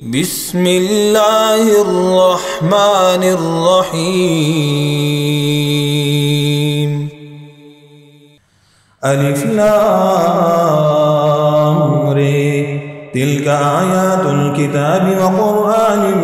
بسم الله الرحمن الرحيم. ألف لام ر تلك آيات الكتاب وقرآن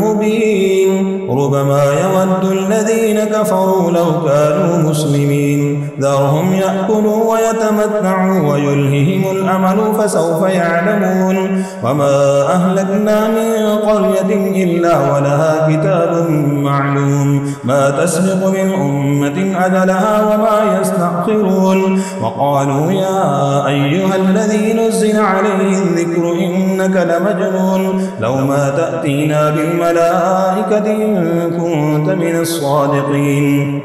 مبين ربما يود الذين كفروا لو كانوا مسلمين ذرهم يأكلوا ويتمتعوا ويلههم الأمل فسوف يعلمون وما أهلكنا من قرية إلا ولها كتاب معلوم ما تسبق من أمة أجلها وما يستأخرون وقالوا يا أيها الذي نزل عليه الذكر إنك لمجنون لو ما تأتينا بالملائكة إن كنت من الصادقين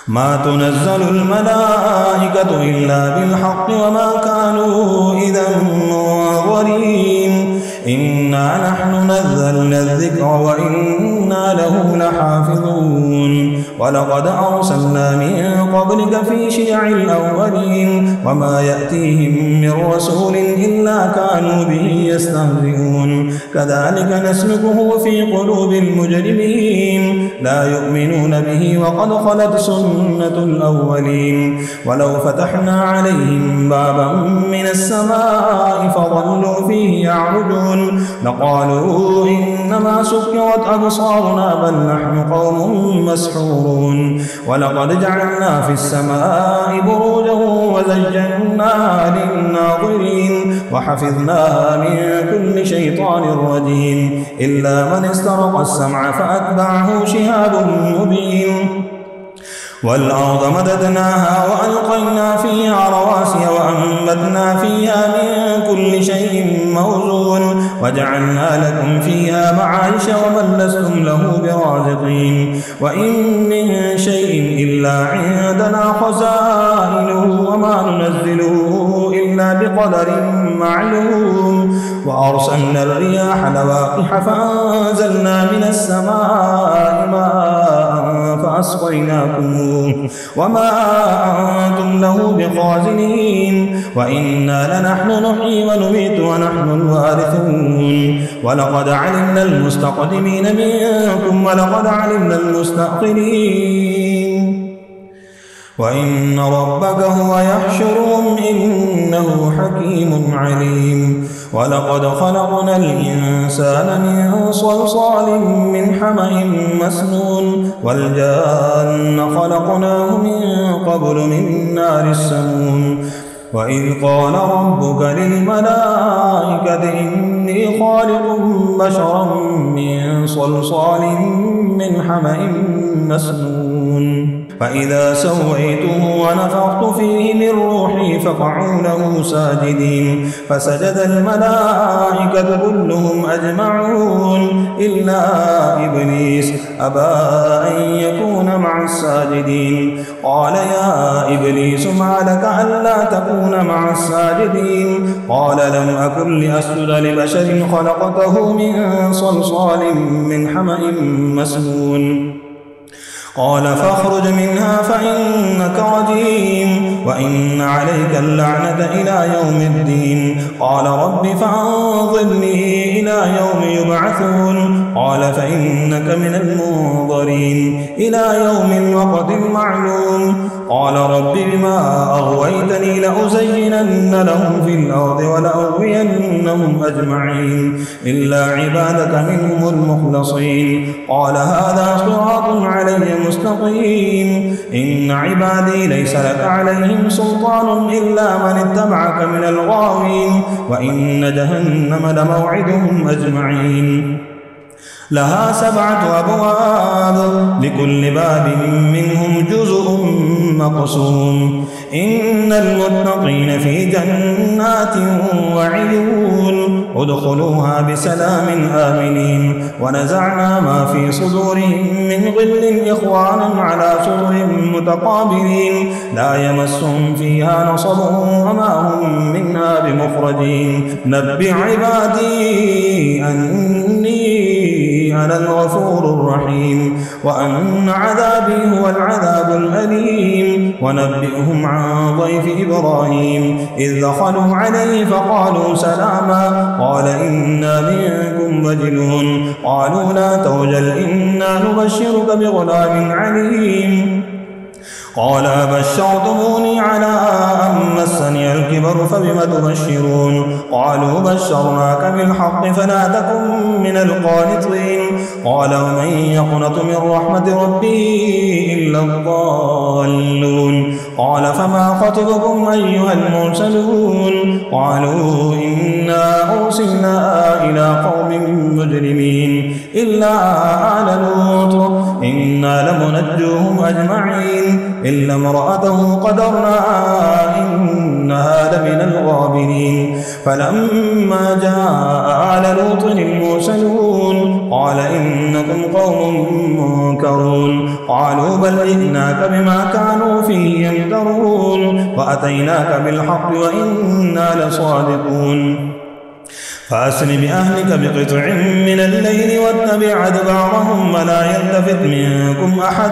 ما تنزل الملائكة إلا بالحق وما كانوا إذا منظرين إنا نحن نزلنا الذكر وإنا له لحافظون ولقد أرسلنا من قبلك في شيع الأولين وما يأتيهم من رسول إلا كانوا به يستهزئون كذلك نسلكه في قلوب المجرمين لا يؤمنون به وقد خلت سنة الأولين ولو فتحنا عليهم بابا من السماء فظلوا فيه يعرجون لقالوا إنما سكرت أبصارنا بل نحن قوم مسحورون ولقد جعلنا في السماء بروجا وزيناها للناظرين وحفظناها من كل شيطان رجيم إلا من استرق السمع فأتبعه شهاب مبين والأرض مددناها وألقينا فيها رواسي وأنبتنا فيها من كل شيء موزون وجعلنا لكم فيها معايش ومن لستم له برازقين وإن من شيء إلا عندنا خزائنه وما ننزله إلا بقدر معلوم وأرسلنا الرياح لواقح فأنزلنا من السماء ماء فأسقيناكم وما أنتم له بخازنين وإنا لنحن نحيي ونميت ونحن الوارثون ولقد علمنا المستقدمين منكم ولقد علمنا المستأخرين وإن ربك هو يحشرهم إنه حكيم عليم ولقد خلقنا الإنسان من صلصال من حمأ مسنون والجان خلقناه من قبل من نار السموم وإذ قال ربك للملائكة إني خالق بشرا من صلصال من حمأ مسنون فإذا سويته ونفخت فيه من روحي فقعوا له ساجدين فسجد الملائكة كلهم أجمعون إلا إبليس أبى أن يكون مع الساجدين قال يا إبليس ما لك ألا تكون مع الساجدين قال لم أكن لأسجد لبشر خلقته من صلصال من حمأ مسنون قال فاخرج منها فإنك رجيم وإن عليك اللعنة إلى يوم الدين قال رب فأنظرني إلى يوم يبعثون قال فإنك من المنظرين إلى يوم الوقت المعلوم قال رب بما أغويتني لأزينن لهم في الأرض ولأغوينهم أجمعين إلا عبادك منهم المخلصين قال هذا صراط علي مستقيم إن عبادي ليس لك عليهم سلطان إلا من اتبعك من الغاوين وإن جهنم لموعدهم أجمعين لها 7 أبواب لكل باب منهم جزء مقسوم إن المتقين في جنات وعيون ادخلوها بسلام آمنين ونزعنا ما في صدورهم من غل إخوانا على سرر متقابلين لا يمسهم فيها نصب وما هم منها بمخرجين نبئ عبادي أني أنا الغفور الرحيم وأن عذابي هو العذاب الأليم عليم. ونبئهم عن ضيف إبراهيم إذ دخلوا عليه فقالوا سلاما قال إنا منكم وجلون قالوا لا توجل إنا نبشرك بغلام عليم قال بشرتموني على أن مسني الكبر فبم تبشرون قالوا بشرناك بالحق فلا تكن من القانطين قال ومن يقنط من رحمة ربه إلا الضالون قال فما خطبكم أيها المرسلون قالوا إنا أرسلنا إلى قوم مجرمين إلا آل لوط إنا لمنجوهم أجمعين إلا امرأته قدرنا إنها لمن الغابرين فلما جاء آل لوط المرسلون قال إنكم قوم منكرون قالوا بل جئناك بما كانوا فيه يمترون وأتيناك بالحق وإنا لصادقون فأسر بأهلك بقطع من الليل واتبع أدبارهم ولا يلتفت منكم أحد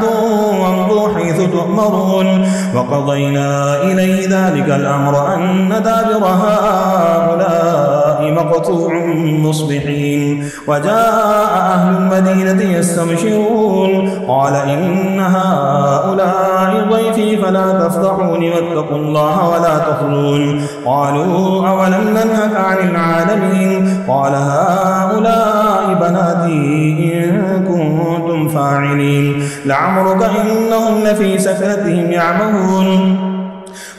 وامضوا حيث تؤمرون وقضينا إليه ذلك الأمر أن دابر هؤلاء مقطوع مصبحين وجاء أهل المدينة يستبشرون قال إن هؤلاء ضيفي فلا تفضحوني واتقوا الله ولا تخزون قالوا أولم ننهك عن العالمين قال هؤلاء بناتي إن كنتم فاعلين لعمرك إنهم لفي سكرتهم يعمهون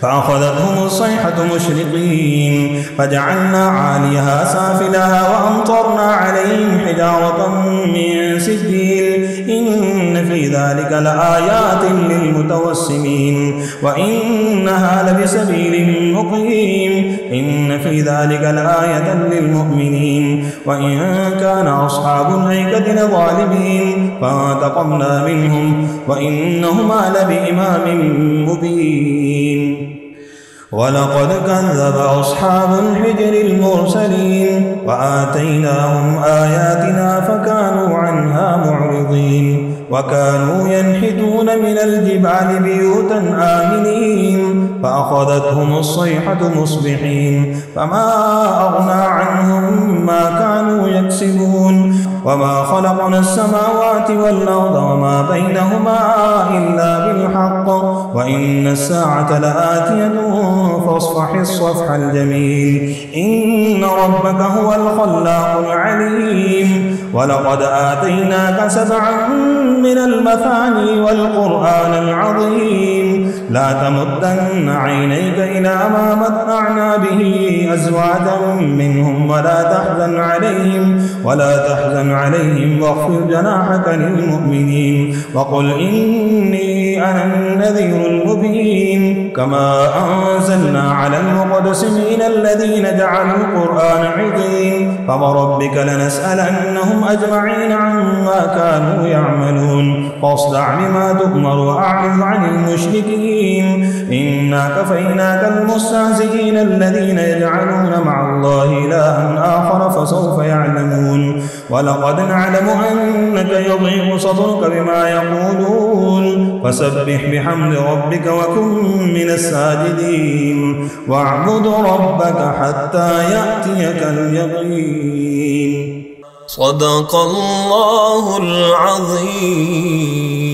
فأخذتهم الصيحة مشرقين فجعلنا عاليها سافلها وأمطرنا عليهم حجارة من سجيل إن في ذلك لآيات للمتوسمين وإنها لبسبيل مقيم إن في ذلك لآية للمؤمنين وإن كان أصحاب الأيكة لظالمين فانتقمنا منهم وإنهما لبإمام مبين ولقد كذب أصحاب الحجر المرسلين وآتيناهم آياتنا فكانوا عنها معرضين وكانوا ينحتون من الجبال بيوتا آمنين فأخذتهم الصيحة مصبحين فما أغنى عنهم ما كانوا يكسبون وما خلقنا السماوات والأرض وما بينهما إلا بالحق وإن الساعة لآتية فاصفح الصفح الجميل إن ربك هو الخلاق العليم ولقد آتيناك 7 من المثاني والقرآن العظيم لا تمدن عينيك إلى ما متعنا به أزواجا منهم ولا تحزن عليهم واخفض جناحك للمؤمنين وقل إني أنا النذير المبين كما أنزلنا على المقتسمين الذين جعلوا القرآن عظيم فوربك لنسألنهم أجمعين عما كانوا يعملون فاصدع بما تؤمر وأعرض عن المشركين إنا كفيناك المستهزئين الذين يجعلون مع الله إلها آخر فسوف يعلمون ولقد نعلم أنك يضيق صدرك بما يقولون فسبح بحمد ربك وكن من الساجدين واعبد ربك حتى يأتيك اليقين صدق الله العظيم.